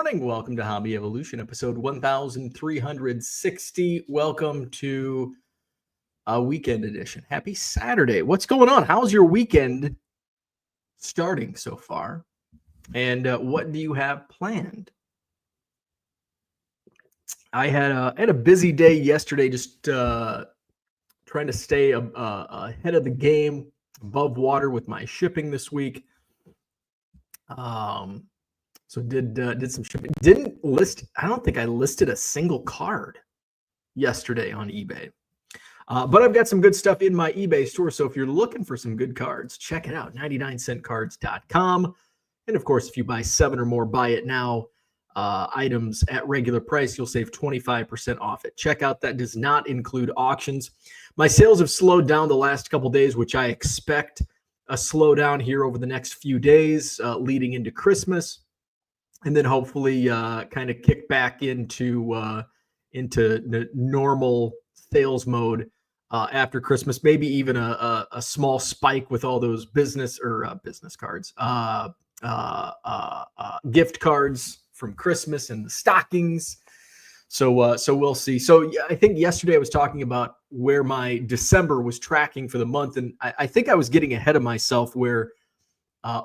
morning. Welcome to Hobby Evolution, episode 1360. Welcome to a weekend edition. Happy Saturday. What's going on? How's your weekend starting so far? And what do you have planned? I had a busy day yesterday, just trying to stay ahead of the game, above water with my shipping this week. So did some shipping. Didn't list. I don't think I listed a single card yesterday on eBay. But I've got some good stuff in my eBay store. So if you're looking for some good cards, check it out. 99centcards.com. And of course, if you buy 7 or more, buy it now items at regular price, you'll save 25% off at checkout. That does not include auctions. My sales have slowed down the last couple days, which I expect a slowdown here over the next few days leading into Christmas. And then hopefully kind of kick back into normal sales mode after Christmas. Maybe even a small spike with all those business cards, gift cards from Christmas and the stockings. So we'll see. So yeah, I think yesterday I was talking about where my December was tracking for the month, and I think I was getting ahead of myself where.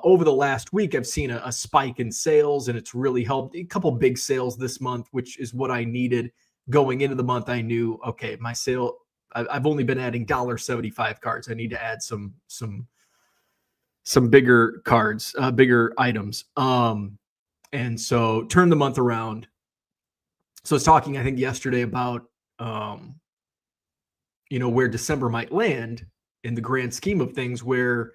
Over the last week, I've seen a spike in sales, and it's really helped. A couple big sales this month, which is what I needed going into the month. I knew, okay, my sale. I've only been adding $1.75 cards. I need to add some bigger cards, bigger items. And so turn the month around. So I was talking, I think yesterday about, where December might land in the grand scheme of things, where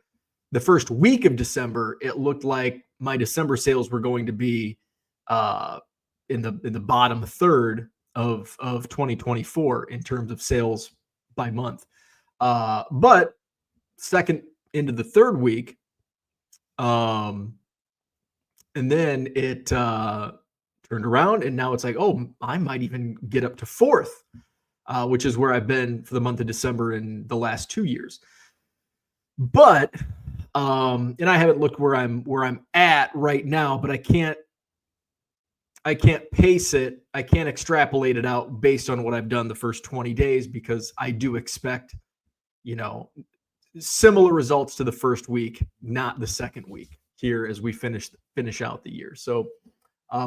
the first week of December, it looked like my December sales were going to be in the bottom third of 2024 in terms of sales by month. But second into the third week, and then it turned around, and now it's like, oh, I might even get up to fourth, which is where I've been for the month of December in the last 2 years. But and I haven't looked where I'm at right now, but I can't pace it. I can't extrapolate it out based on what I've done the first 20 days, because I do expect, similar results to the first week, not the second week here as we finish out the year. So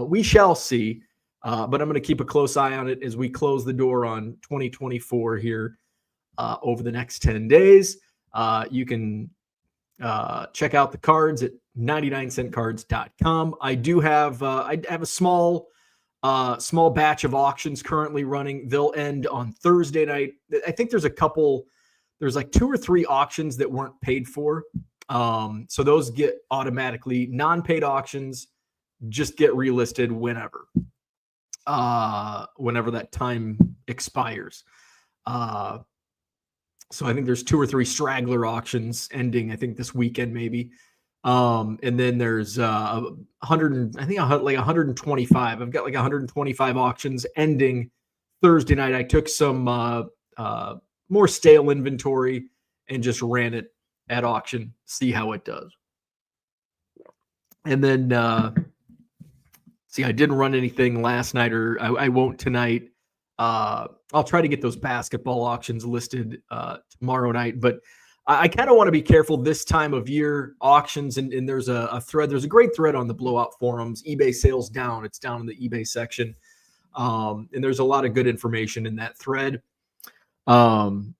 we shall see, but I'm going to keep a close eye on it as we close the door on 2024 here over the next 10 days. You can check out the cards at 99centcards.com. I do have I have a small batch of auctions currently running. They'll end on Thursday night. I think there's like 2 or 3 auctions that weren't paid for. So those get automatically non-paid auctions, just get relisted whenever that time expires. So I think there's 2 or 3 straggler auctions ending, I think this weekend maybe. And then there's 125. I've got like 125 auctions ending Thursday night. I took some more stale inventory and just ran it at auction, see how it does. And then I didn't run anything last night, or I won't tonight. I'll try to get those basketball auctions listed tomorrow night, but I kind of want to be careful this time of year auctions. And there's a thread. There's a great thread on the Blowout forums. eBay sales down. It's down in the eBay section. And there's a lot of good information in that thread. And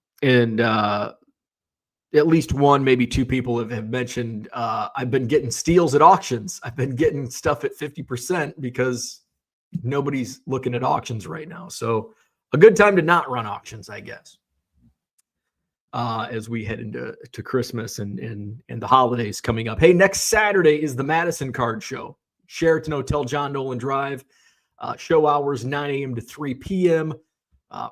at least 1, maybe 2 people have mentioned I've been getting steals at auctions. I've been getting stuff at 50% because nobody's looking at auctions right now. So a good time to not run auctions, I guess, as we head into Christmas and the holidays coming up. Hey, next Saturday is the Madison Card Show, Sheraton Hotel, John Nolan Drive. Show hours 9 a.m. to 3 p.m.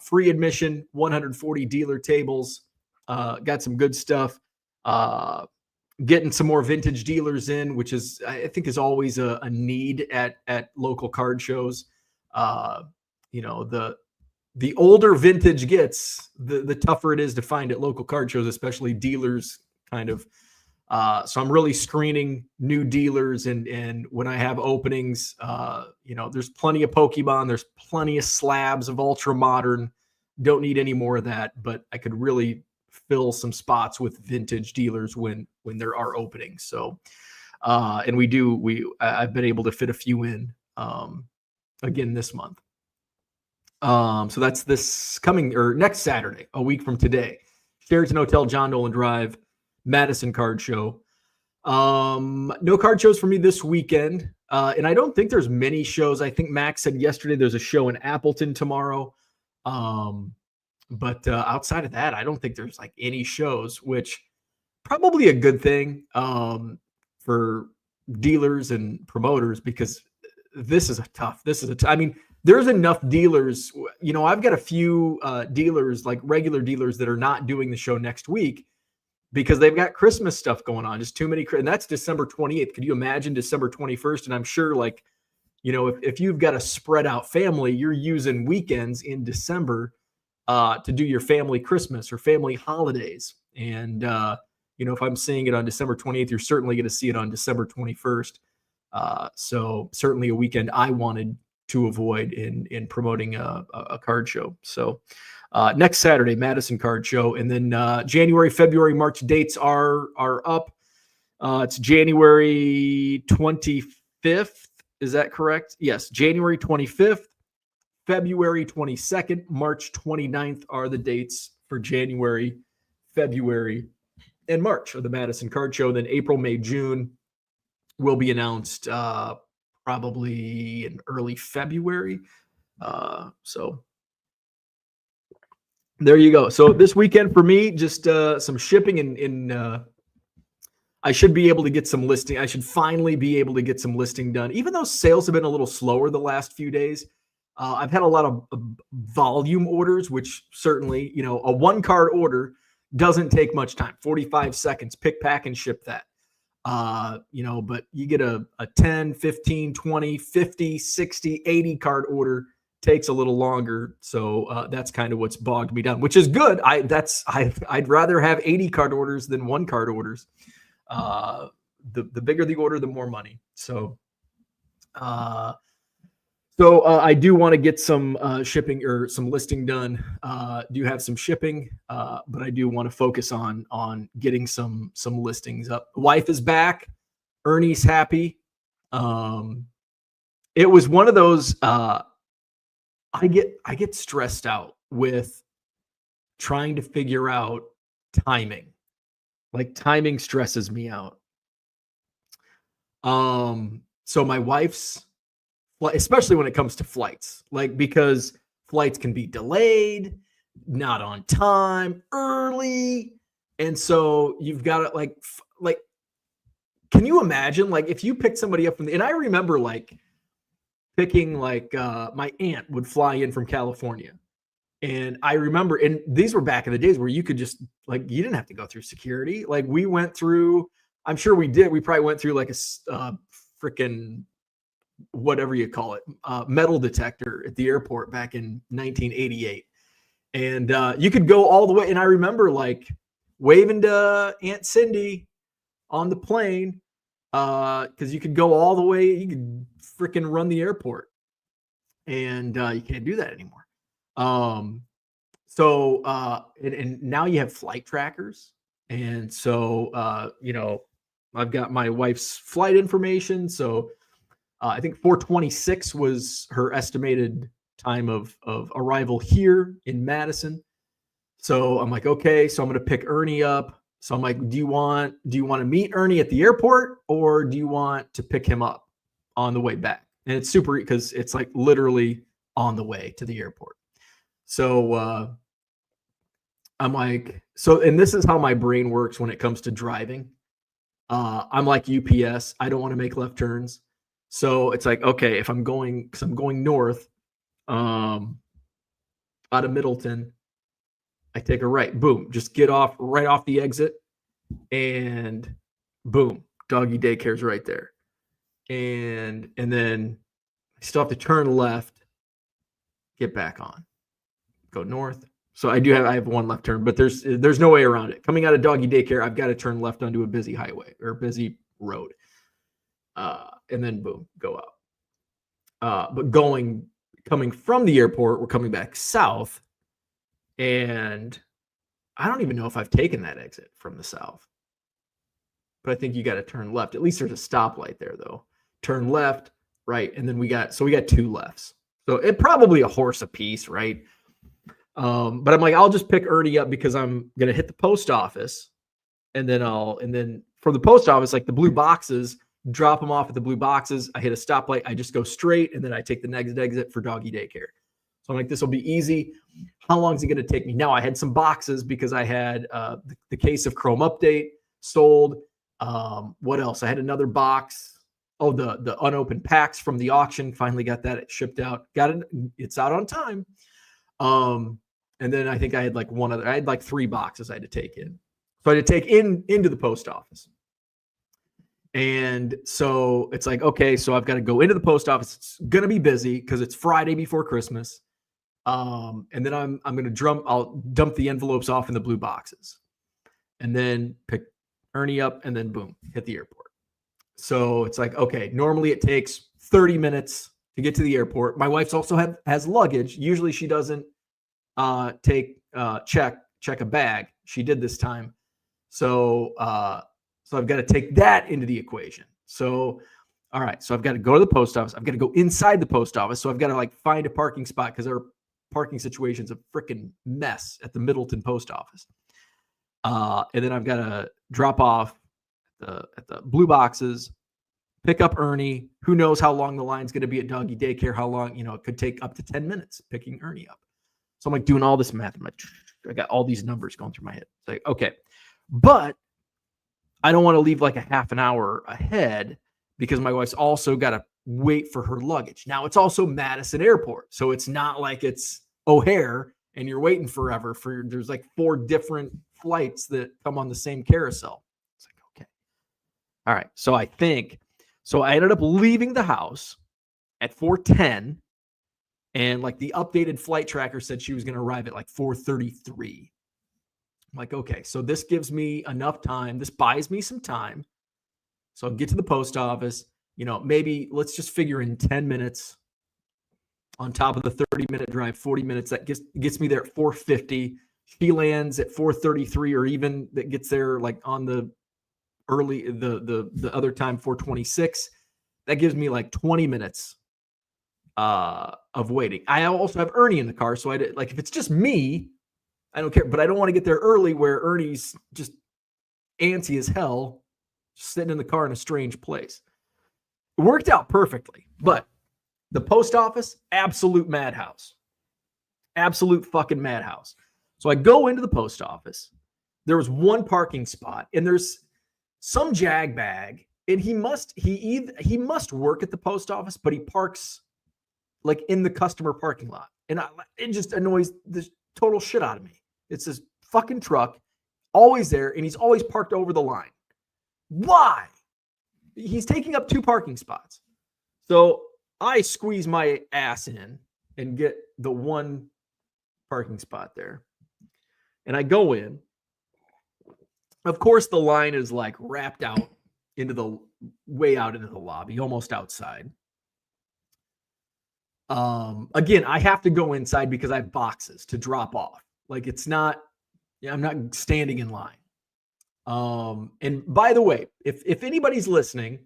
Free admission, 140 dealer tables. Got some good stuff. Getting some more vintage dealers in, which is, I think, is always a need at local card shows. The older vintage gets, the tougher it is to find at local card shows, especially dealers kind of So I'm really screening new dealers, and when I have openings, there's plenty of Pokemon, there's plenty of slabs of Ultra Modern. Don't need any more of that, but I could really fill some spots with vintage dealers when there are openings. So, and I've been able to fit a few in again this month. So that's this coming or next Saturday, a week from today. Sheraton Hotel, John Nolan Drive, Madison Card Show. No card shows for me this weekend. And I don't think there's many shows. I think Max said yesterday there's a show in Appleton tomorrow. But outside of that, I don't think there's like any shows, which probably a good thing for dealers and promoters, because this is I mean, there's enough dealers. I've got a few dealers, like regular dealers, that are not doing the show next week because they've got Christmas stuff going on. Just too many. And that's December 28th. Could you imagine December 21st? And I'm sure, like, if you've got a spread out family, you're using weekends in December to do your family Christmas or family holidays. And, if I'm seeing it on December 28th, you're certainly going to see it on December 21st. So certainly a weekend I wanted to avoid in promoting a card show. So next Saturday, Madison Card Show. And then January, February, March dates are up. It's January 25th. Is that correct? Yes. January 25th, February 22nd, March 29th are the dates for January, February, and March of the Madison Card Show. Then April, May, June will be announced probably in early February. So there you go. So this weekend for me, just some shipping in I should be able to get some listing. I should finally be able to get some listing done, even though sales have been a little slower the last few days. I've had a lot of volume orders, which certainly, a one card order doesn't take much time, 45 seconds, pick, pack, and ship that. But you get a 10, 15, 20, 50, 60, 80 card order, takes a little longer. So that's kind of what's bogged me down, which is good. I'd rather have 80 card orders than one card orders. The bigger the order, the more money. So I do want to get some shipping or some listing done. Do have some shipping, but I do want to focus on getting some listings up. Wife is back. Ernie's happy. It was one of those. I get stressed out with trying to figure out timing. Like, timing stresses me out. So my wife's, especially when it comes to flights, like, because flights can be delayed, not on time, early. And so you've got to like, can you imagine, like, if you pick somebody up and I remember like picking, like, my aunt would fly in from California. And I remember, and these were back in the days where you could just, like, you didn't have to go through security. Like, we went through, I'm sure we did. We probably went through like a freaking, whatever you call it, metal detector at the airport back in 1988. And you could go all the way. And I remember, like, waving to Aunt Cindy on the plane because you could go all the way. You could freaking run the airport. And you can't do that anymore. So now you have flight trackers. And so, I've got my wife's flight information. So I think 4:26 was her estimated time of arrival here in Madison. So I'm like, okay, so I'm going to pick Ernie up. So I'm like, do you want to meet Ernie at the airport, or do you want to pick him up on the way back? And it's super, because it's like literally on the way to the airport. So I'm like, and this is how my brain works when it comes to driving. I'm like UPS. I don't want to make left turns. So it's like, okay, if I'm going north out of Middleton, I take a right, boom, just get off right off the exit, and boom, doggy daycare's right there. And then I still have to turn left, get back on, go north, So I have one left turn, but there's no way around it. Coming out of doggy daycare, I've got to turn left onto a busy highway or busy road. And then boom, go out. But coming from the airport, we're coming back south. And I don't even know if I've taken that exit from the south. But I think you got to turn left. At least there's a stoplight there, though. Turn left, right, and then we got two lefts. So it probably a horse apiece, right? But I'm like, I'll just pick Ernie up because I'm gonna hit the post office, and then for the post office, like the blue boxes, drop them off at the blue boxes. I hit a stoplight, I just go straight, and then I take the next exit for doggy daycare. So I'm like, this will be easy. How long is it going to take me? Now I had some boxes because I had the case of Chrome Update sold. What else? I had another box. Oh, the unopened packs from the auction. Finally got that shipped out. Got it. It's out on time. And then I think I had like one other. I had like 3 boxes I had to take in. So I had to take into the post office. And so it's like, okay, so I've got to go into the post office. It's going to be busy because it's Friday before Christmas. And then I'll dump the envelopes off in the blue boxes and then pick Ernie up and then boom, hit the airport. So it's like, okay, normally it takes 30 minutes to get to the airport. My wife's also has luggage. Usually she doesn't check a bag. She did this time. So I've got to take that into the equation. So, all right. So I've got to go to the post office. I've got to go inside the post office. So I've got to like find a parking spot because our parking situation's a freaking mess at the Middleton post office. And then I've got to drop off at the blue boxes, pick up Ernie. Who knows how long the line's going to be at doggy daycare? How long, it could take up to 10 minutes picking Ernie up. So I'm like doing all this math. I'm like, I got all these numbers going through my head. It's like, okay, but I don't want to leave like a half an hour ahead because my wife's also got to wait for her luggage. Now it's also Madison Airport. So it's not like it's O'Hare and you're waiting forever there's like 4 different flights that come on the same carousel. It's like, okay. All right. So I ended up leaving the house at 4:10 and like the updated flight tracker said she was going to arrive at like 4:33. I'm like, okay, so this gives me enough time. This buys me some time. So I'll get to the post office, maybe let's just figure in 10 minutes on top of the 30-minute drive, 40 minutes. That gets me there at 4:50. She lands at 4:33 or even that gets there like on the early, the other time, 4:26. That gives me like 20 minutes of waiting. I also have Ernie in the car. So like, if it's just me, I don't care, but I don't want to get there early where Ernie's just antsy as hell, sitting in the car in a strange place. It worked out perfectly, but the post office, absolute madhouse. Absolute fucking madhouse. So I go into the post office. There was one parking spot, and there's some jagbag, and he must work at the post office, but he parks like in the customer parking lot. And it just annoys the total shit out of me. It's this fucking truck, always there, and he's always parked over the line. Why? He's taking up 2 parking spots. So I squeeze my ass in and get the one parking spot there. And I go in. Of course, the line is like wrapped out way out into the lobby, almost outside. Again, I have to go inside because I have boxes to drop off. Like I'm not standing in line. And by the way, if anybody's listening,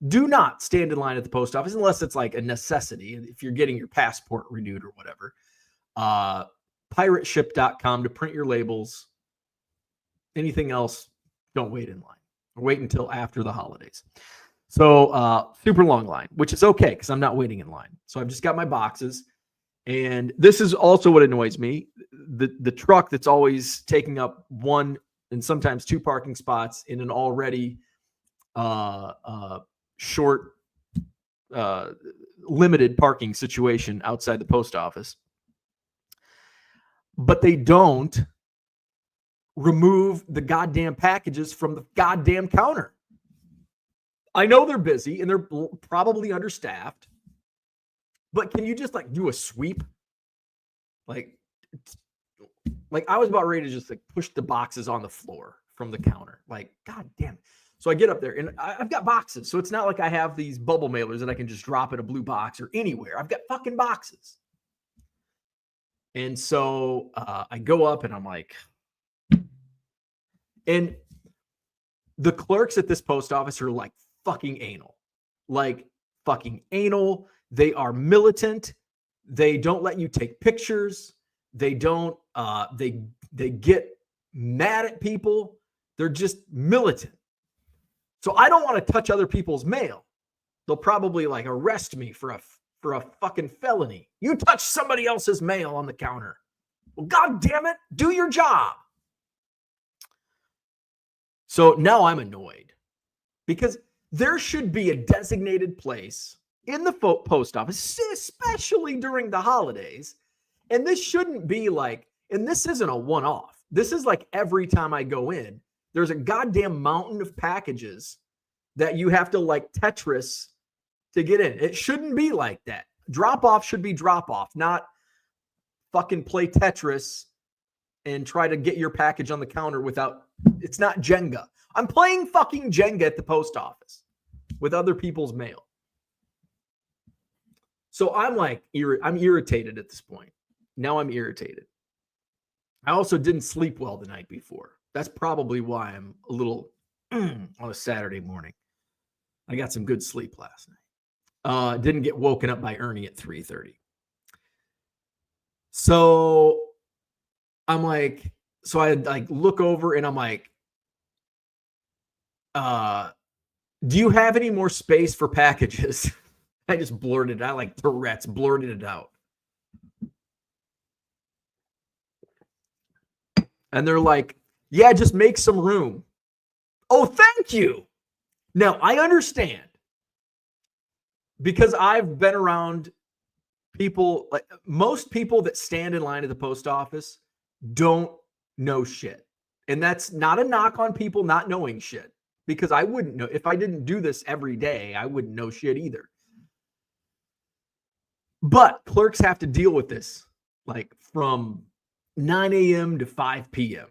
do not stand in line at the post office unless it's like a necessity. If you're getting your passport renewed or whatever, pirateship.com to print your labels. Anything else, don't wait in line or wait until after the holidays. So super long line, which is okay because I'm not waiting in line. So I've just got my boxes. And this is also what annoys me. The truck that's always taking up 1 and sometimes 2 parking spots in an already short, limited parking situation outside the post office. But they don't remove the goddamn packages from the goddamn counter. I know they're busy and they're probably understaffed, but can you just like do a sweep? Like like I was about ready to just like push the boxes on the floor from the counter. Like, God damn it. So I get up there and I've got boxes. So it's not like I have these bubble mailers that I can just drop in a blue box or anywhere. I've got fucking boxes. And so I go up and I'm like, and the clerks at this post office are like fucking anal. Like fucking anal. They are militant. They don't let you take pictures. They don't, they get mad at people. They're just militant. So I don't want to touch other people's mail. They'll probably like arrest me for a fucking felony. You touch somebody else's mail on the counter. Well, God damn it, do your job. So now I'm annoyed because there should be a designated place in the post office, especially during the holidays. And this shouldn't be like, and this isn't a one-off. This is like every time I go in, there's a goddamn mountain of packages that you have to like Tetris to get in. It shouldn't be like that. Drop off should be drop off, not fucking play Tetris and try to get your package on the counter without, it's not Jenga. I'm playing fucking Jenga at the post office with other people's mail. So I'm like, I'm irritated at this point. Now I'm irritated. I also didn't sleep well the night before. That's probably why I'm a little on a Saturday morning. I got some good sleep last night. Didn't get woken up by Ernie at 3:30. So I'm like, so I like look over and I'm like, do you have any more space for packages? I just blurted it out like Tourette's, blurted it out. And they're like, yeah, just make some room. Oh, thank you. Now, I understand because I've been around people, like most people that stand in line at the post office don't know shit. And that's not a knock on people not knowing shit, because I wouldn't know. If I didn't do this every day, I wouldn't know shit either. But clerks have to deal with this like from 9 a.m. to 5 p.m.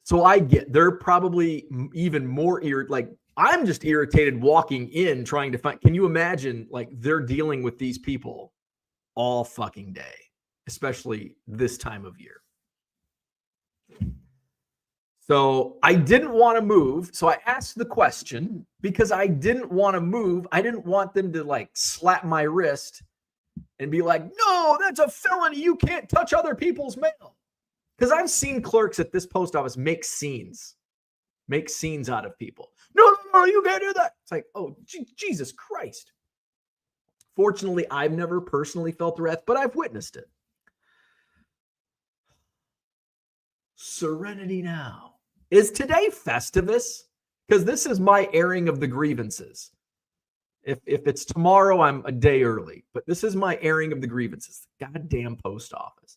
So I get, they're probably even more like I'm just irritated walking in trying to find, can you imagine like they're dealing with these people all fucking day, especially this time of year. So I didn't want to move. So I asked the question because I didn't want to move. I didn't want them to like slap my wrist and be like, no, that's a felony. You can't touch other people's mail. Because I've seen clerks at this post office make scenes out of people. No, you can't do that. It's like, oh, Jesus Christ. Fortunately, I've never personally felt the wrath, but I've witnessed it. Serenity now. Is today Festivus? Because this is my airing of the grievances. If it's tomorrow, I'm a day early. But this is my airing of the grievances. The goddamn post office.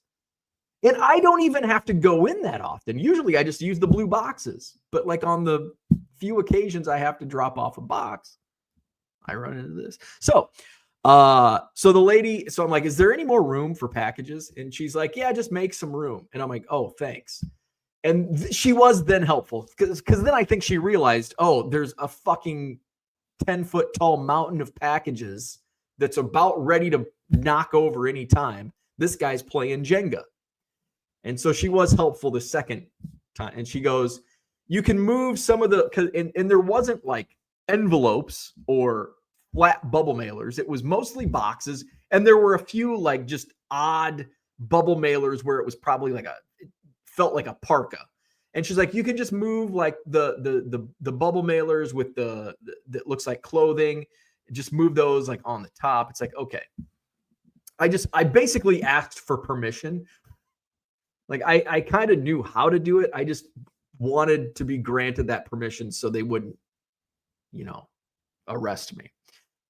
And I don't even have to go in that often. Usually I just use the blue boxes. But like on the few occasions I have to drop off a box, I run into this. So the lady, so I'm like, is there any more room for packages? And she's like, yeah, just make some room. And I'm like, oh, thanks. And she was then helpful because then I think she realized, oh, there's a fucking 10-foot tall mountain of packages that's about ready to knock over any time. This guy's playing Jenga. And so she was helpful the second time. And she goes, you can move some of the, and there wasn't like envelopes or flat bubble mailers. It was mostly boxes. And there were a few like just odd bubble mailers where it was probably like it felt like a parka. And she's like, you can just move like the bubble mailers with that looks like clothing. Just move those like on the top. It's like, okay. I basically asked for permission. Like I kind of knew how to do it. I just wanted to be granted that permission so they wouldn't, arrest me.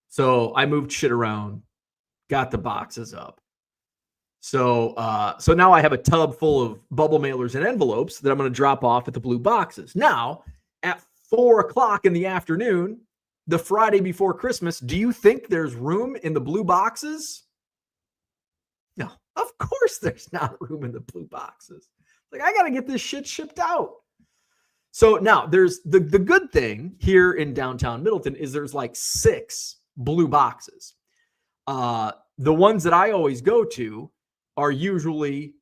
So I moved shit around, got the boxes up. So now I have a tub full of bubble mailers and envelopes that I'm going to drop off at the blue boxes. Now at 4:00 in the afternoon, the Friday before Christmas, do you think there's room in the blue boxes? No, Of course there's not room in the blue boxes. Like, I got to get this shit shipped out. So now there's the good thing here in downtown Middleton is there's like 6 blue boxes. The ones that I always go to are usually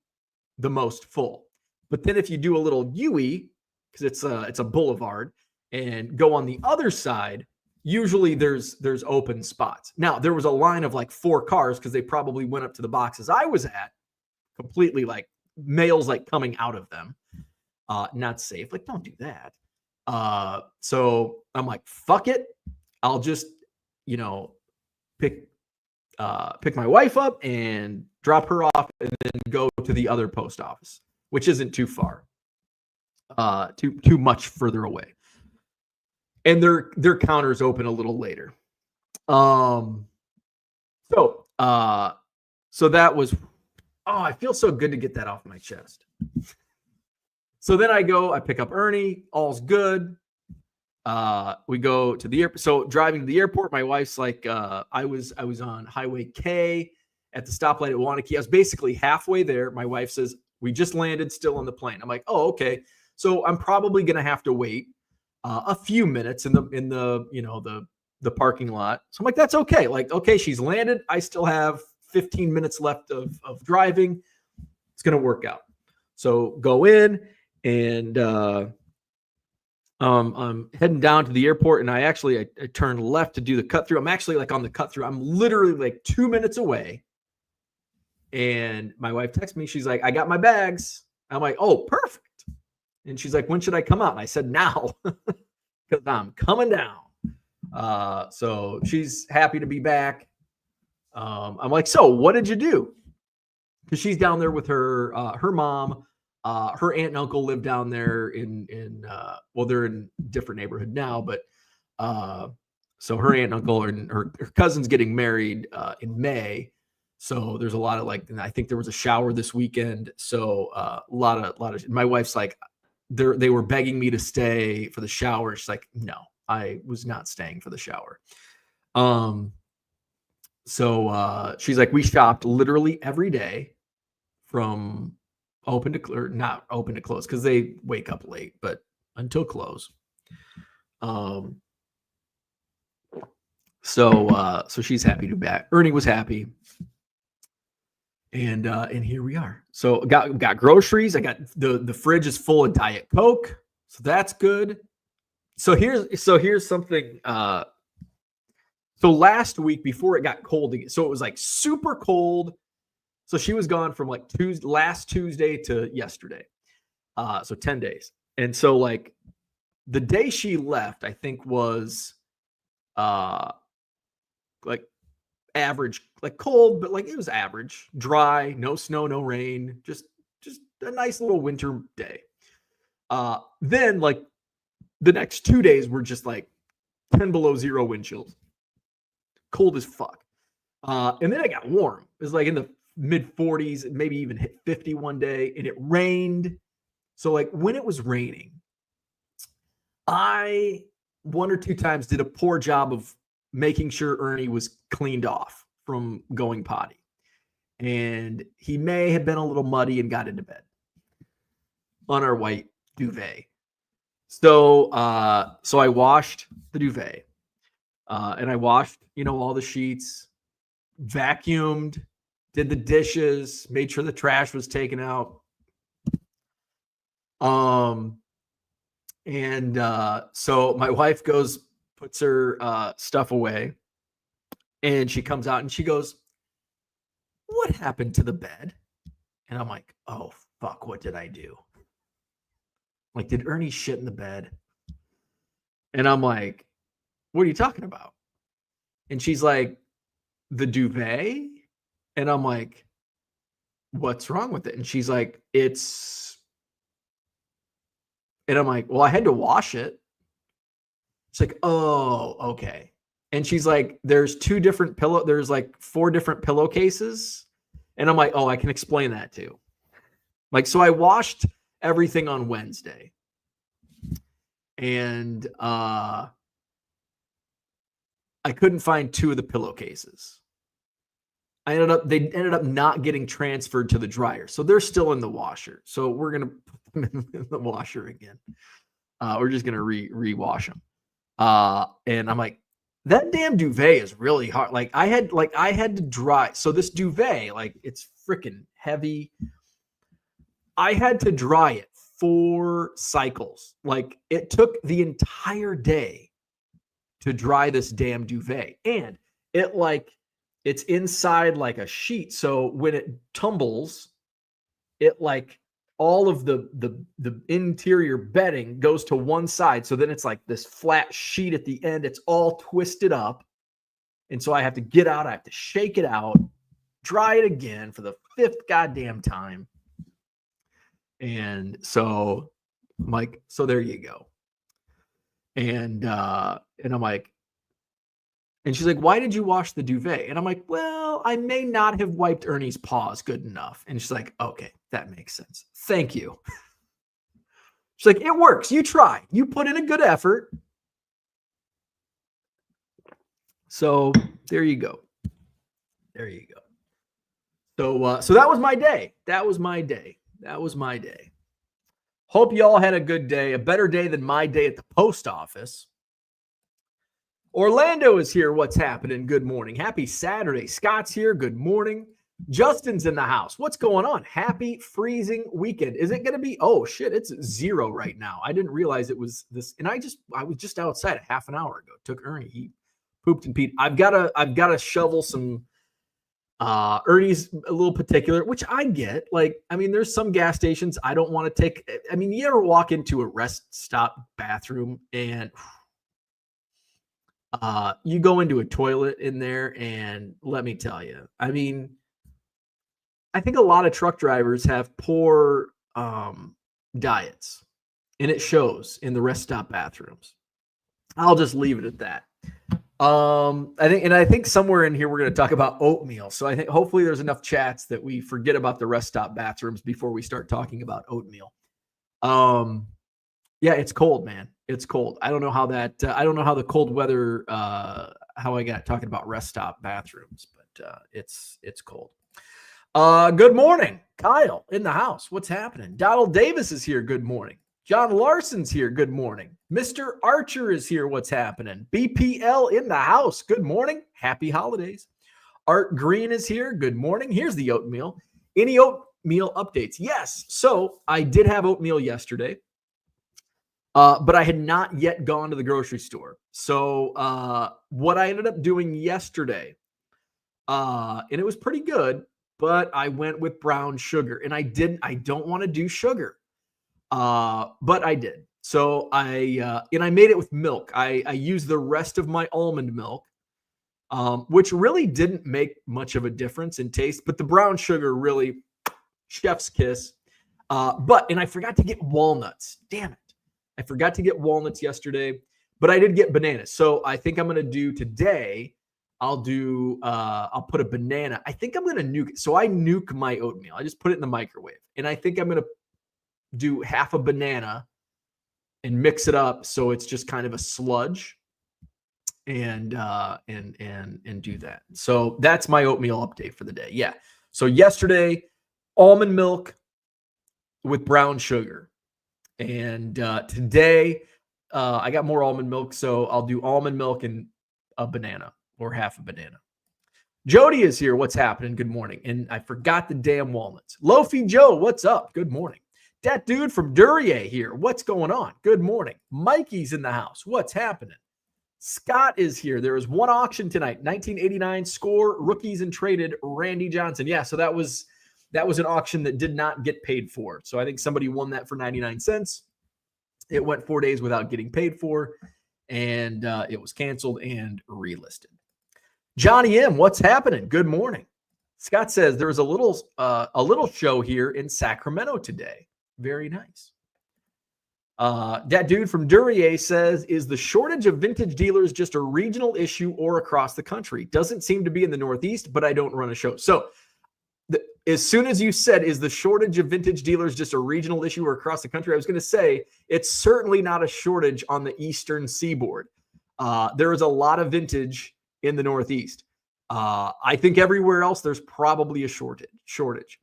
the most full. But then if you do a little U-E, because it's a boulevard, and go on the other side, usually there's open spots. Now, there was a line of like 4 cars because they probably went up to the boxes I was at, completely like males like coming out of them. Not safe. Like, don't do that. So I'm like, fuck it. I'll just, pick my wife up and drop her off and then go to the other post office, which isn't too far, too much further away. And their counters open a little later. So that was, I feel so good to get that off my chest. So then I pick up Ernie, all's good. We go to the airport. So driving to the airport, my wife's like, I was on Highway K at the stoplight at Wanakee. I was basically halfway there. My wife says, we just landed, still on the plane. I'm like, oh, okay. So I'm probably going to have to wait a few minutes in the parking lot. So I'm like, that's okay. Like, okay, she's landed. I still have 15 minutes left of driving. It's going to work out. So go in and, I'm heading down to the airport, and I turned left to do the cut through. I'm actually like on the cut through. I'm literally like 2 minutes away. And my wife texts me. She's like, I got my bags. I'm like, oh, perfect. And she's like, when should I come out? And I said, now, because I'm coming down. So she's happy to be back. I'm like, so what did you do? Because she's down there with her mom. Her aunt and uncle live down there they're in a different neighborhood now, but so her aunt and uncle and her cousin's getting married in May. So there's a lot of I think there was a shower this weekend. So a lot of my wife's like, they were begging me to stay for the shower. She's like, no, I was not staying for the shower. So she's like, we shopped literally every day from open to or not open to close because they wake up late, but until close. So she's happy to be back. Ernie was happy. And here we are. So got groceries. I got the fridge is full of Diet Coke. So that's good. So here's something. So last week before it got cold again, so it was like super cold. So she was gone from like last Tuesday to yesterday. So 10 days. And so like the day she left, I think was like average, like cold, but like it was average, dry, no snow, no rain, just a nice little winter day. Then like the next 2 days were just like 10 below zero wind chills, cold as fuck. And then it got warm. It was like in the mid 40s, maybe even hit 50 one day, and it rained. So like when it was raining, I 1 or 2 times did a poor job of making sure Ernie was cleaned off from going potty. And he may have been a little muddy and got into bed on our white duvet. So I washed the duvet. And I washed, all the sheets, vacuumed, did the dishes, made sure the trash was taken out. So my wife puts her stuff away, and she comes out and she goes, what happened to the bed? And I'm like, oh, fuck, what did I do? Like, did Ernie shit in the bed? And I'm like, what are you talking about? And she's like, the duvet? And I'm like, what's wrong with it? And she's like, and I'm like, well, I had to wash it. It's like, oh, okay. And she's like, there's like 4 different pillowcases. And I'm like, oh, I can explain that too. Like, so I washed everything on Wednesday. And I couldn't find 2 of the pillowcases. they ended up not getting transferred to the dryer. So they're still in the washer. So we're going to put them in the washer again. We're just going to rewash them. And I'm like, that damn duvet is really hard. Like I had to dry. So this duvet, like it's freaking heavy. I had to dry it 4 cycles. Like it took the entire day to dry this damn duvet. And it's inside like a sheet. So when it tumbles, it like all of the interior bedding goes to one side. So then it's like this flat sheet at the end. It's all twisted up. And so I have to get out. I have to shake it out, dry it again for the 5th goddamn time. And so I'm like, so there you go. And I'm like, and she's like, why did you wash the duvet? And I'm like, well, I may not have wiped Ernie's paws good enough. And she's like, okay, that makes sense. Thank you. She's like, it works. You try. You put in a good effort. So there you go. There you go. So that was my day. That was my day. Hope you all had a good day, a better day than my day at the post office. Orlando is here. What's happening? Good morning. Happy Saturday. Scott's here. Good morning. Justin's in the house. What's going on? Happy freezing weekend. Is it going to be? Oh shit, it's 0 right now. I didn't realize it was this. And I was just outside a half an hour ago. Took Ernie. He pooped and peed. I've got to shovel some. Ernie's a little particular, which I get. Like, I mean, there's some gas stations I don't want to take. I mean, you ever walk into a rest stop bathroom and you go into a toilet in there, and let me tell you, I mean, I think a lot of truck drivers have poor diets, and it shows in the rest stop bathrooms. I'll just leave it at that. I think somewhere in here we're going to talk about oatmeal. So I think hopefully there's enough chats that we forget about the rest stop bathrooms before we start talking about oatmeal. Yeah, it's cold, man. It's cold. I don't know how the cold weather, how I got talking about rest stop bathrooms, but it's cold. Good morning, Kyle in the house. What's happening? Donald Davis is here. Good morning. John Larson's here. Good morning. Mr. Archer is here. What's happening? BPL in the house. Good morning. Happy holidays. Art Green is here. Good morning. Here's the oatmeal. Any oatmeal updates? Yes. So I did have oatmeal yesterday, but I had not yet gone to the grocery store. So what I ended up doing yesterday, and it was pretty good, but I went with brown sugar, and I don't want to do sugar. But I did. So I made it with milk. I used the rest of my almond milk, which really didn't make much of a difference in taste, but the brown sugar really chef's kiss. And I forgot to get walnuts. Damn it. I forgot to get walnuts yesterday, but I did get bananas. So I think I'm going to do today. I'll put a banana. I think I'm going to nuke it. So I nuke my oatmeal. I just put it in the microwave, and I think I'm going to do half a banana and mix it up so it's just kind of a sludge, and do that. So that's my oatmeal update for the day. Yeah. So yesterday, almond milk with brown sugar, and today I got more almond milk, so I'll do almond milk and a banana or half a banana. Jody is here. What's happening? Good morning. And I forgot the damn walnuts. Lofi Joe, what's up? Good morning. That dude from Duryea here. What's going on? Good morning. Mikey's in the house. What's happening? Scott is here. There is one auction tonight. 1989 score rookies and traded Randy Johnson. Yeah, so that was an auction that did not get paid for. So I think somebody won that for 99 cents. It went 4 days without getting paid for, and it was canceled and relisted. Johnny M, what's happening? Good morning. Scott says there was a little show here in Sacramento today. Very nice. That dude from Duryea says, is the shortage of vintage dealers just a regional issue or across the country? Doesn't seem to be in the Northeast, but I don't run a show. So as soon as you said, is the shortage of vintage dealers just a regional issue or across the country? I was going to say, it's certainly not a shortage on the Eastern Seaboard. There is a lot of vintage in the Northeast. I think everywhere else there's probably a shortage.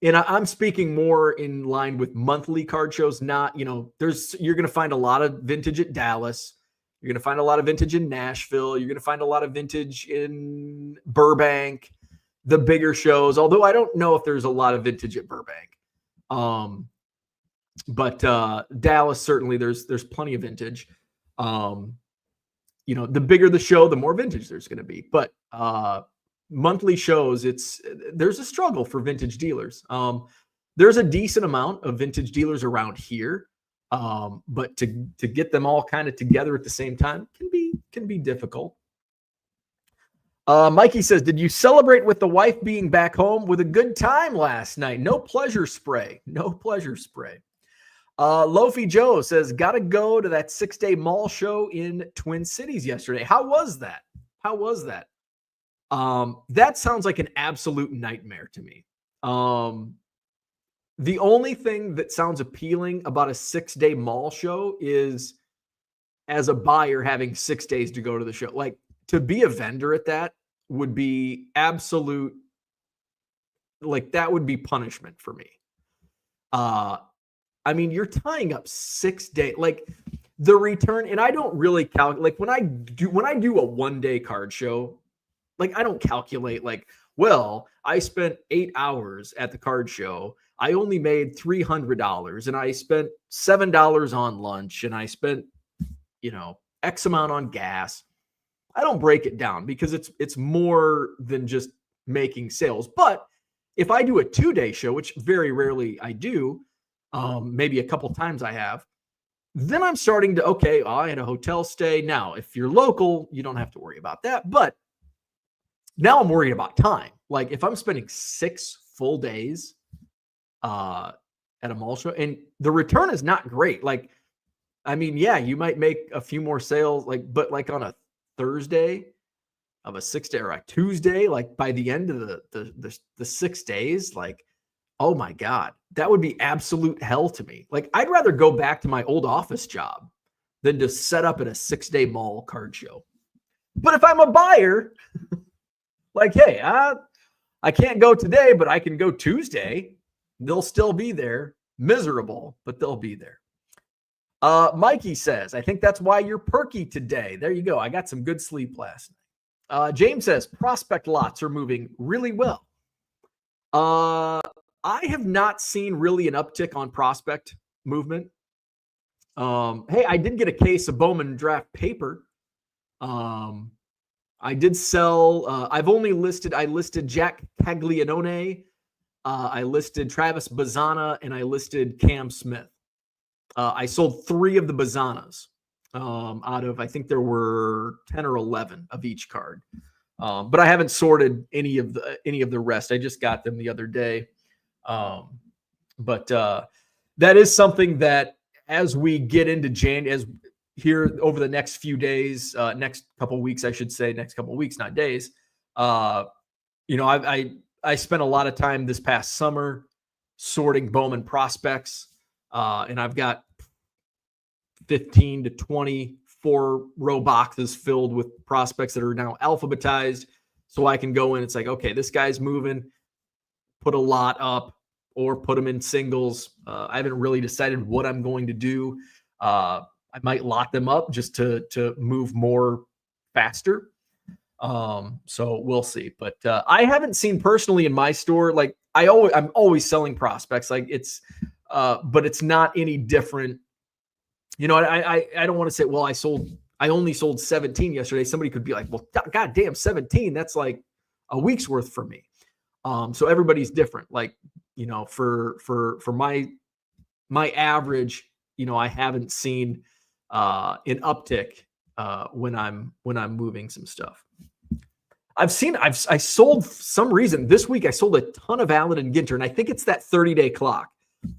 And I'm speaking more in line with monthly card shows, not, you're going to find a lot of vintage at Dallas. You're going to find a lot of vintage in Nashville. You're going to find a lot of vintage in Burbank, the bigger shows, although I don't know if there's a lot of vintage at Burbank. But Dallas, certainly there's plenty of vintage. The bigger the show, the more vintage there's going to be. But monthly shows, there's a struggle for vintage dealers. There's a decent amount of vintage dealers around here, but to get them all kind of together at the same time can be difficult. Mikey says, did you celebrate with the wife being back home with a good time last night? No pleasure spray. Lofi Joe says, got to go to that 6-day mall show in Twin Cities yesterday. How was that? That sounds like an absolute nightmare to me. The only thing that sounds appealing about a 6-day mall show is, as a buyer, having 6 days to go to the show. Like, to be a vendor at that would be absolute, like, that would be punishment for me. I mean, you're tying up 6 days, like the return. And I don't really calculate, like when I do a 1-day card show, like I don't calculate like, well, I spent 8 hours at the card show. I only made $300 and I spent $7 on lunch and I spent, X amount on gas. I don't break it down because it's more than just making sales. But if I do a 2-day show, which very rarely I do, maybe a couple times I have, then I'm starting to, okay, I had a hotel stay. Now, if you're local, you don't have to worry about that. But now I'm worried about time. Like if I'm spending 6 full days at a mall show and the return is not great. Like, I mean, yeah, you might make a few more sales, but on a Thursday of a 6-day or a Tuesday, like by the end of the 6 days, like, oh my God, that would be absolute hell to me. Like I'd rather go back to my old office job than to set up at a 6-day mall card show. But if I'm a buyer, like, hey, I can't go today, but I can go Tuesday. They'll still be there, miserable, but they'll be there. Mikey says, I think that's why you're perky today. There you go. I got some good sleep last night. James says, prospect lots are moving really well. I have not seen really an uptick on prospect movement. Hey, I did get a case of Bowman draft paper. I did sell, I listed Jack Caglianone, I listed Travis Bazzana, and I listed Cam Smith. I sold 3 of the Bazzanas out of, I think there were 10 or 11 of each card. But I haven't sorted any of the rest. I just got them the other day. But that is something that as we get into here over the next few days, next couple weeks, I should say, next couple weeks, not days. I spent a lot of time this past summer sorting Bowman prospects, and I've got 15 to 24 row boxes filled with prospects that are now alphabetized, so I can go in. It's like, okay, this guy's moving. Put a lot up or put them in singles. I haven't really decided what I'm going to do. I might lock them up just to move more faster. So we'll see. But I haven't seen personally in my store, like I'm always selling prospects. Like but it's not any different. I don't want to say, well, I only sold 17 yesterday. Somebody could be like, well, God damn, 17. That's like a week's worth for me. So everybody's different. Like, for my average, I haven't seen an uptick when I'm moving some stuff. I sold some reason this week. I sold a ton of Allen and Ginter, and I think it's that 30-day clock.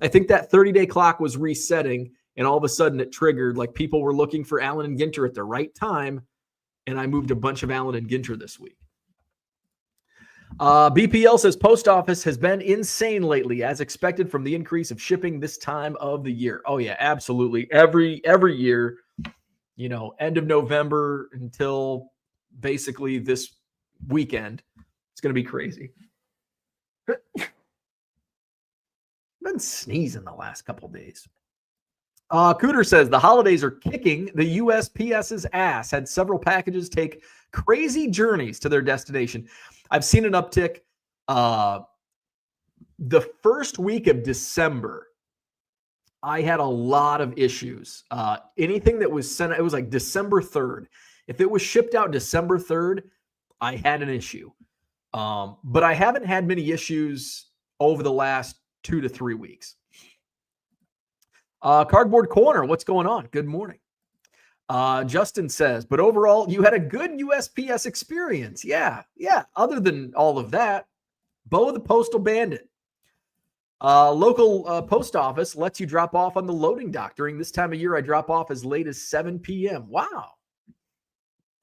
I think that 30-day clock was resetting, and all of a sudden it triggered. Like people were looking for Allen and Ginter at the right time, and I moved a bunch of Allen and Ginter this week. BPL says post office has been insane lately, as expected from the increase of shipping this time of the year. Oh yeah, absolutely. Every year, end of November until basically this weekend. It's going to be crazy. I've been sneezing the last couple days. Cooter says the holidays are kicking the USPS's ass. Had several packages take crazy journeys to their destination. I've seen an uptick. The first week of December, I had a lot of issues. Anything that was sent, it was like December 3rd. If it was shipped out December 3rd, I had an issue. But I haven't had many issues over the last 2 to 3 weeks. Cardboard Corner, what's going on? Good morning. Justin says, but overall, you had a good USPS experience. Yeah. Other than all of that, Bo the Postal Bandit. Local post office lets you drop off on the loading dock. During this time of year, I drop off as late as 7 p.m. Wow.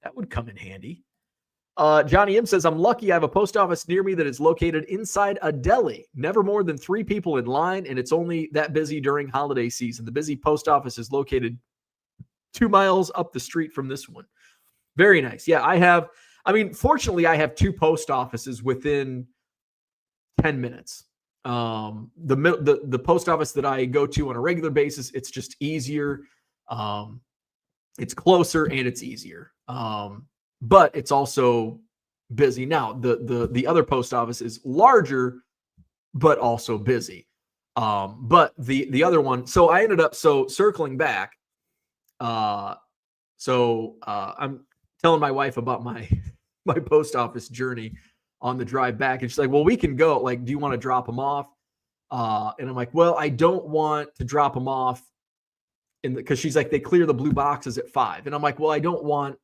That would come in handy. Johnny M says, I'm lucky I have a post office near me that is located inside a deli. Never more than 3 people in line, and it's only that busy during holiday season. The busy post office is located 2 miles up the street from this one. Very nice. Yeah, fortunately, I have 2 post offices within 10 minutes. The post office that I go to on a regular basis, it's just easier. It's closer and it's easier. But it's also busy. Now, the other post office is larger, but also busy. But the other one, so I ended up, circling back. I'm telling my wife about my post office journey on the drive back. And she's like, well, we can go. Like, do you want to drop them off? And I'm like, well, I don't want to drop them off because she's like, they clear the blue boxes at 5. And I'm like, well, I don't want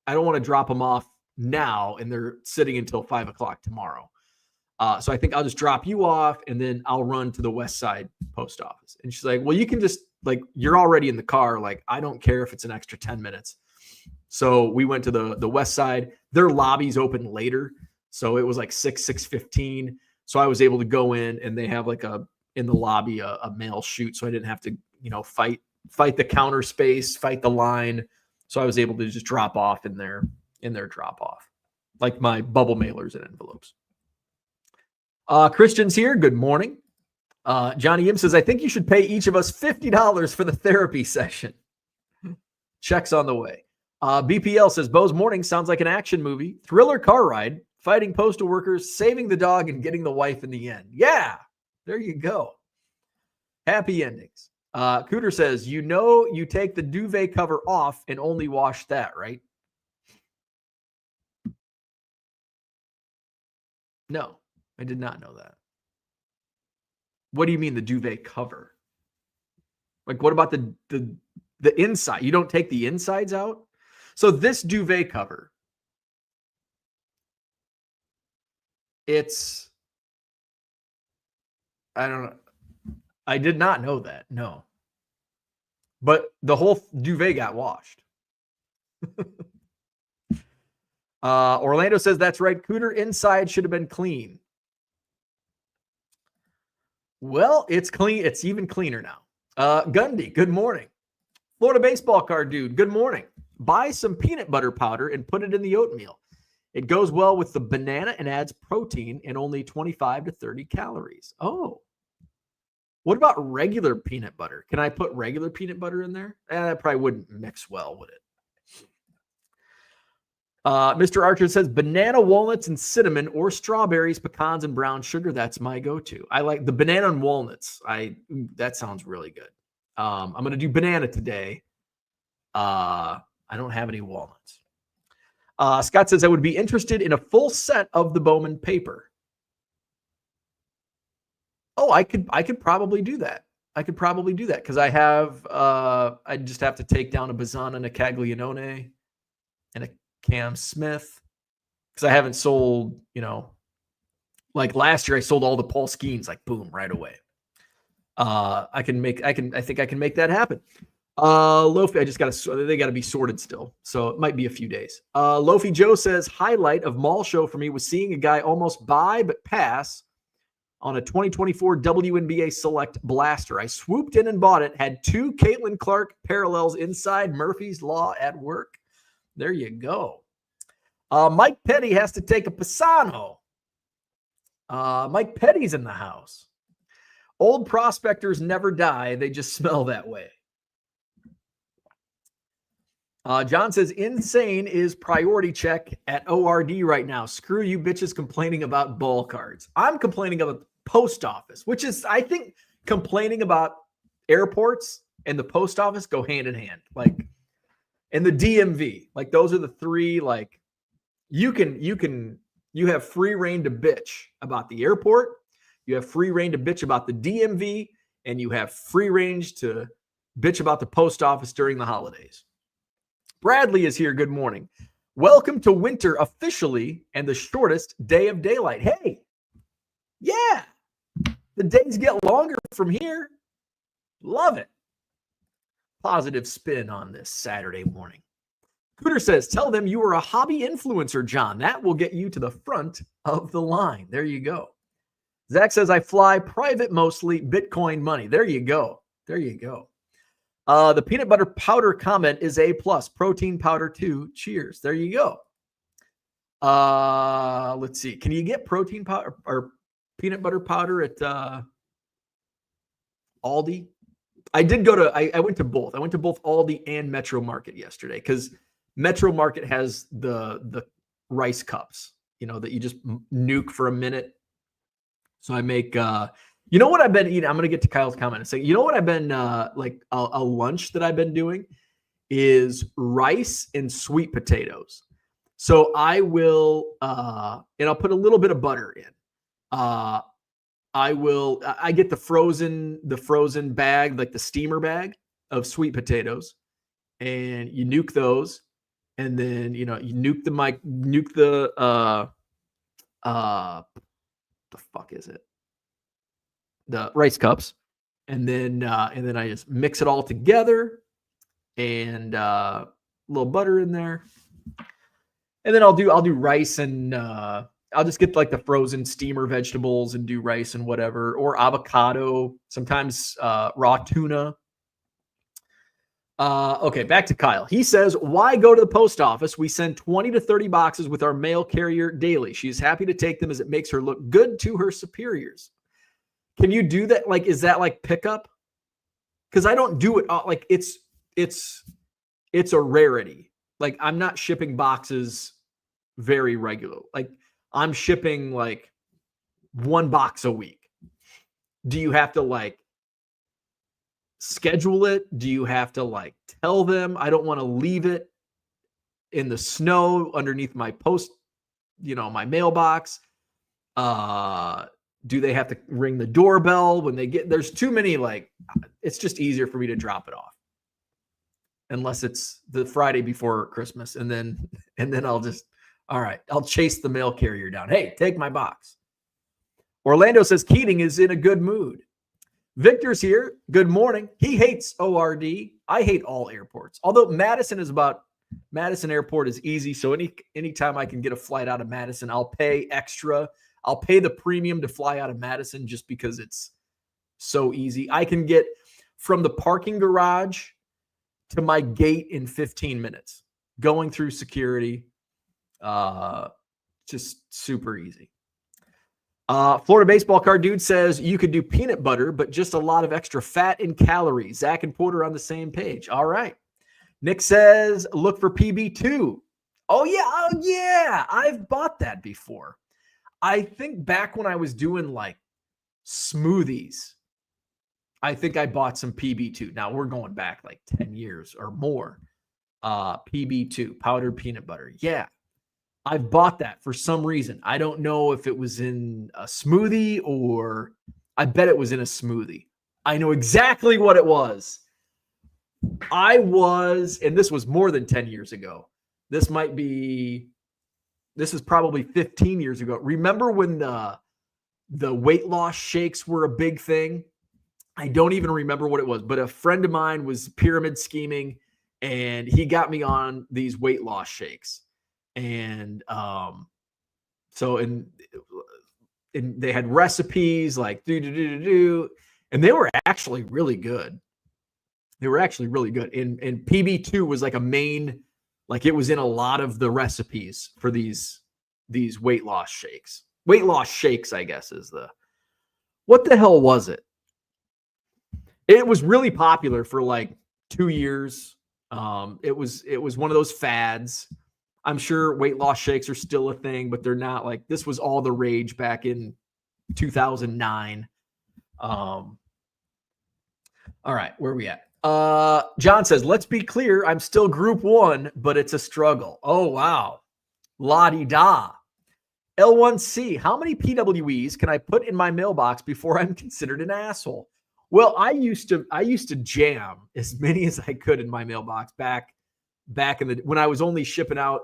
to drop them off now, and they're sitting until 5 o'clock tomorrow. So I think I'll just drop you off, and then I'll run to the West Side post office. And she's like, well, you can just, like, you're already in the car. Like, I don't care if it's an extra 10 minutes. So we went to the West Side. Their lobby's open later. So it was like 6:15. So I was able to go in, and they have like in the lobby, a mail chute. So I didn't have to, fight the counter space, fight the line. So I was able to just drop off in their drop off, like my bubble mailers and envelopes. Christian's here. Good morning. Johnny M says, I think you should pay each of us $50 for the therapy session. Check's on the way. BPL says, Bo's morning sounds like an action movie. Thriller car ride, fighting postal workers, saving the dog, and getting the wife in the end. Yeah, there you go. Happy endings. Cooter says, you take the duvet cover off and only wash that, right? No, I did not know that. What do you mean the duvet cover? Like, what about the inside? You don't take the insides out? So this duvet cover, I don't know. I did not know that. No. But the whole duvet got washed. Orlando says, that's right. Cooter inside should have been clean. Well, it's clean. It's even cleaner now. Gundy, good morning. Florida baseball card dude, good morning. Buy some peanut butter powder and put it in the oatmeal. It goes well with the banana and adds protein and only 25 to 30 calories. Oh. What about regular peanut butter? Can I put regular peanut butter in there? That probably wouldn't mix well, would it? Mr. Archer says banana, walnuts, and cinnamon, or strawberries, pecans, and brown sugar. That's my go-to. I like the banana and walnuts. That sounds really good. I'm going to do banana today. I don't have any walnuts. Scott says I would be interested in a full set of the Bowman paper. Oh, I could probably do that. Because I have, I just have to take down a Bazan and a Caglianone and a Cam Smith, because I haven't sold, like last year I sold all the Paul Skeens, like boom, right away. I think I can make that happen. Lofi, they got to be sorted still. So it might be a few days. Lofi Joe says, highlight of mall show for me was seeing a guy almost buy but pass on a 2024 WNBA Select Blaster. I swooped in and bought it. Had 2 Caitlin Clark parallels inside. Murphy's Law at work. There you go. Mike Petty has to take a Pisano. Mike Petty's in the house. Old prospectors never die. They just smell that way. John says, insane is priority check at ORD right now. Screw you bitches complaining about ball cards. I'm complaining about the post office, which is, I think, complaining about airports and the post office go hand in hand. Like, and the DMV, like those are the three, like you have free reign to bitch about the airport. You have free reign to bitch about the DMV, and you have free range to bitch about the post office during the holidays. Bradley is here. Good morning. Welcome to winter officially and the shortest day of daylight. Hey, yeah, the days get longer from here. Love it. Positive spin on this Saturday morning. Cooter says, tell them you are a hobby influencer, John. That will get you to the front of the line. There you go. Zach says, I fly private mostly, Bitcoin money. There you go. There you go. The peanut butter powder comment is A+. Protein powder too. Cheers. There you go. Let's see. Can you get protein powder or peanut butter powder at Aldi? I did go to, I went to both. I went to both Aldi and Metro Market yesterday because Metro Market has the rice cups, you know, that you just nuke for a minute. So I make, you know what I've been eating? I'm going to get to Kyle's comment and say, you know what I've been, like a lunch that I've been doing is rice and sweet potatoes. So I will, and I'll put a little bit of butter in. I get the frozen bag, like the steamer bag of sweet potatoes, and you nuke those. And then, you know, you nuke the fuck is it? The rice cups. And then I just mix it all together and a little butter in there. And then I'll do rice and I'll just get like the frozen steamer vegetables and do rice and whatever, or avocado, sometimes raw tuna. Okay, back to Kyle. He says, why go to the post office? We send 20 to 30 boxes with our mail carrier daily. She's happy to take them as it makes her look good to her superiors. Can you do that? Like, is that like pickup? Because I don't do it. Like it's a rarity. Like I'm not shipping boxes very regular. Like I'm shipping like 1 box a week. Do you have to like schedule it? Do you have to like tell them? I don't want to leave it in the snow underneath my my mailbox. Do they have to ring the doorbell when they get, there's too many, like, it's just easier for me to drop it off unless it's the Friday before Christmas. And then I'll just, all right, I'll chase the mail carrier down. Hey, take my box. Orlando says Keating is in a good mood. Victor's here. Good morning. He hates ORD. I hate all airports. Although Madison Airport is easy. So anytime I can get a flight out of Madison, I'll pay extra. I'll pay the premium to fly out of Madison just because it's so easy. I can get from the parking garage to my gate in 15 minutes, going through security. Just super easy. Florida baseball card dude says you could do peanut butter, but just a lot of extra fat and calories. Zach and Porter on the same page. All right. Nick says look for PB2. Oh yeah. I've bought that before. I think back when I was doing like smoothies, I think I bought some PB2. Now we're going back like 10 years or more. PB2, powdered peanut butter. Yeah. I've bought that for some reason. I don't know if it was in a smoothie or I bet it was in a smoothie. I know exactly what it was. And this was more than 10 years ago. This is probably 15 years ago. Remember when the weight loss shakes were a big thing? I don't even remember what it was, but a friend of mine was pyramid scheming and he got me on these weight loss shakes. And so they had recipes like and they were actually really good. And PB2 was like a main Like it was in a lot of the recipes for these weight loss shakes. Weight loss shakes, I guess, is the what the hell was it? It was really popular for like 2 years. It was one of those fads. I'm sure weight loss shakes are still a thing, but they're not like this was all the rage back in 2009. All right, where are we at? John says, let's be clear, I'm still group 1, but it's a struggle. Oh, wow. La-di-da. L1C, how many PWEs can I put in my mailbox before I'm considered an asshole? Well, I used to jam as many as I could in my mailbox back in the when I was only shipping out,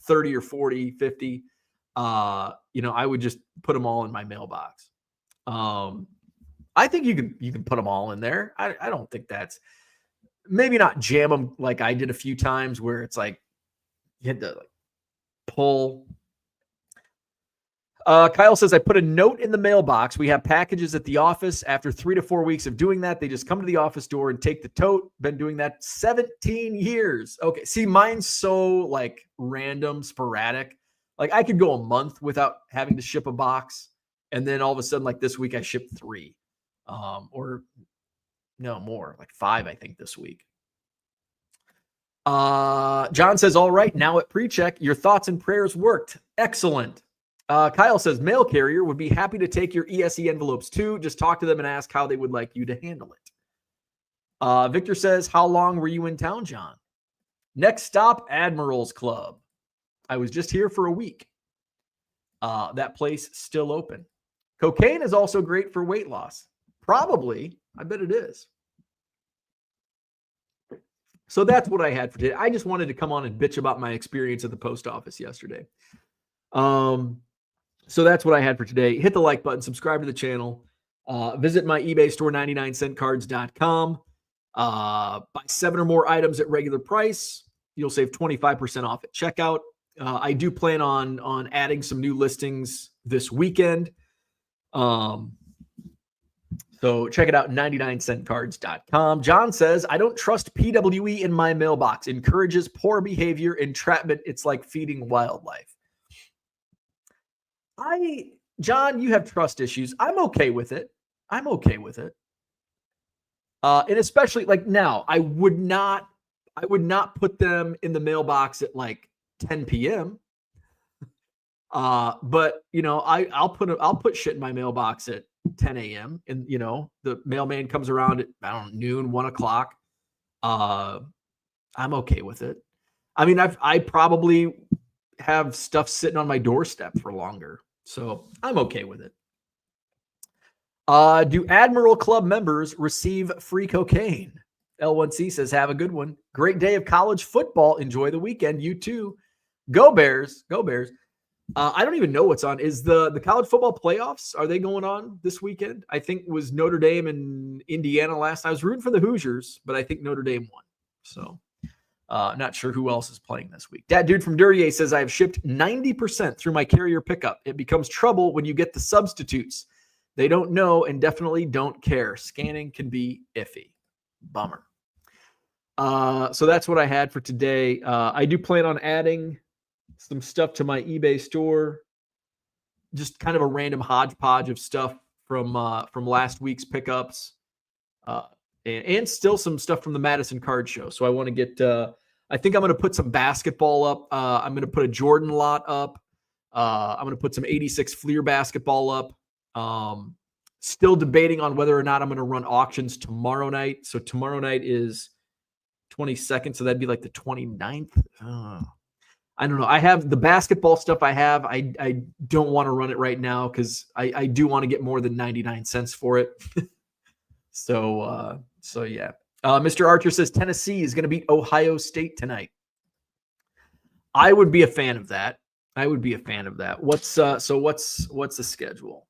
30 or 40, 50. I would just put them all in my mailbox. I think you can put them all in there. I don't think that's maybe not jam them like I did a few times where it's like you had to like pull. Kyle says, I put a note in the mailbox. We have packages at the office. After 3 to 4 weeks of doing that, they just come to the office door and take the tote. Been doing that 17 years. Okay. See, mine's so like random, sporadic. Like I could go a month without having to ship a box. And then all of a sudden, like this week, I shipped 3. Or no more, like 5, I think, this week. John says, all right, now at pre-check, your thoughts and prayers worked. Excellent. Kyle says, mail carrier would be happy to take your ESE envelopes too. Just talk to them and ask how they would like you to handle it. Victor says, how long were you in town, John? Next stop, Admirals Club. I was just here for a week. That place still open. Cocaine is also great for weight loss. Probably. I bet it is. So that's what I had for today. I just wanted to come on and bitch about my experience at the post office yesterday. So that's what I had for today. Hit the like button, subscribe to the channel, visit my eBay store, 99centcards.com. Buy 7 or more items at regular price. You'll save 25% off at checkout. I do plan on adding some new listings this weekend. So check it out, 99centcards.com. John says, I don't trust PWE in my mailbox. Encourages poor behavior, entrapment. It's like feeding wildlife. John, you have trust issues. I'm okay with it. And especially like now, I would not put them in the mailbox at like 10 p.m. But I'll put shit in my mailbox at 10 a.m. and the mailman comes around at noon, 1 o'clock. I'm okay with it. I mean, I probably have stuff sitting on my doorstep for longer, so I'm okay with it. Do Admiral Club members receive free cocaine? L1C says, have a good one. Great day of college football. Enjoy the weekend. You too. Go Bears. Go Bears. I don't even know what's on. Is the college football playoffs, are they going on this weekend? I think it was Notre Dame and Indiana last. I was rooting for the Hoosiers, but I think Notre Dame won. So not sure who else is playing this week. That dude from Duryea says, I have shipped 90% through my carrier pickup. It becomes trouble when you get the substitutes. They don't know and definitely don't care. Scanning can be iffy. Bummer. So that's what I had for today. I do plan on adding some stuff to my eBay store. Just kind of a random hodgepodge of stuff from last week's pickups. And still some stuff from the Madison Card Show. So I want to get I think I'm going to put some basketball up. I'm going to put a Jordan lot up. I'm going to put some 86 Fleer basketball up. Still debating on whether or not I'm going to run auctions tomorrow night. So tomorrow night is 22nd. So that'd be like the 29th. I don't know. I have the basketball stuff I have. I don't want to run it right now because I do want to get more than 99 cents for it. So yeah. Mr. Archer says Tennessee is going to beat Ohio State tonight. I would be a fan of that. What's the schedule?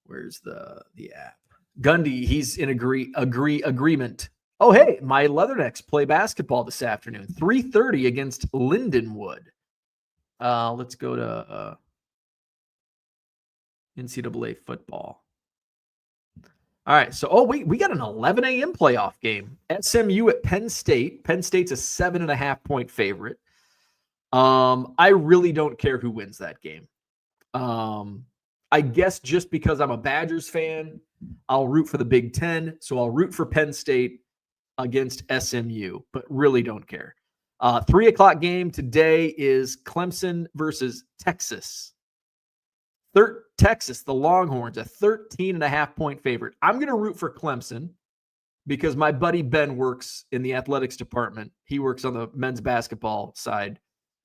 Where's the app? Gundy, he's in agreement. Oh, hey, my Leathernecks play basketball this afternoon, 3:30 against Lindenwood. Let's go to NCAA football. All right. So, we got an 11 a.m. playoff game. SMU at Penn State. Penn State's a 7.5-point favorite. I really don't care who wins that game. I guess just because I'm a Badgers fan, I'll root for the Big Ten. So I'll root for Penn State against SMU, but really don't care. 3 o'clock game today is Clemson versus Texas. Texas, the Longhorns, a 13.5-point favorite. I'm going to root for Clemson because my buddy Ben works in the athletics department. He works on the men's basketball side.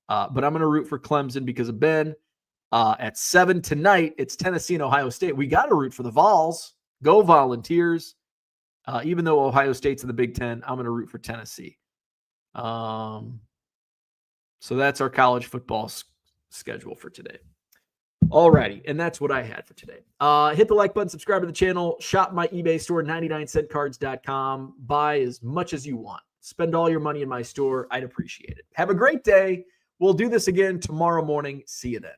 But I'm going to root for Clemson because of Ben. At 7 tonight, it's Tennessee and Ohio State. We got to root for the Vols. Go Volunteers. Even though Ohio State's in the Big Ten, I'm going to root for Tennessee. So that's our college football schedule for today. All righty, and that's what I had for today. Hit the like button, subscribe to the channel, shop my eBay store, 99centcards.com. Buy as much as you want. Spend all your money in my store. I'd appreciate it. Have a great day. We'll do this again tomorrow morning. See you then.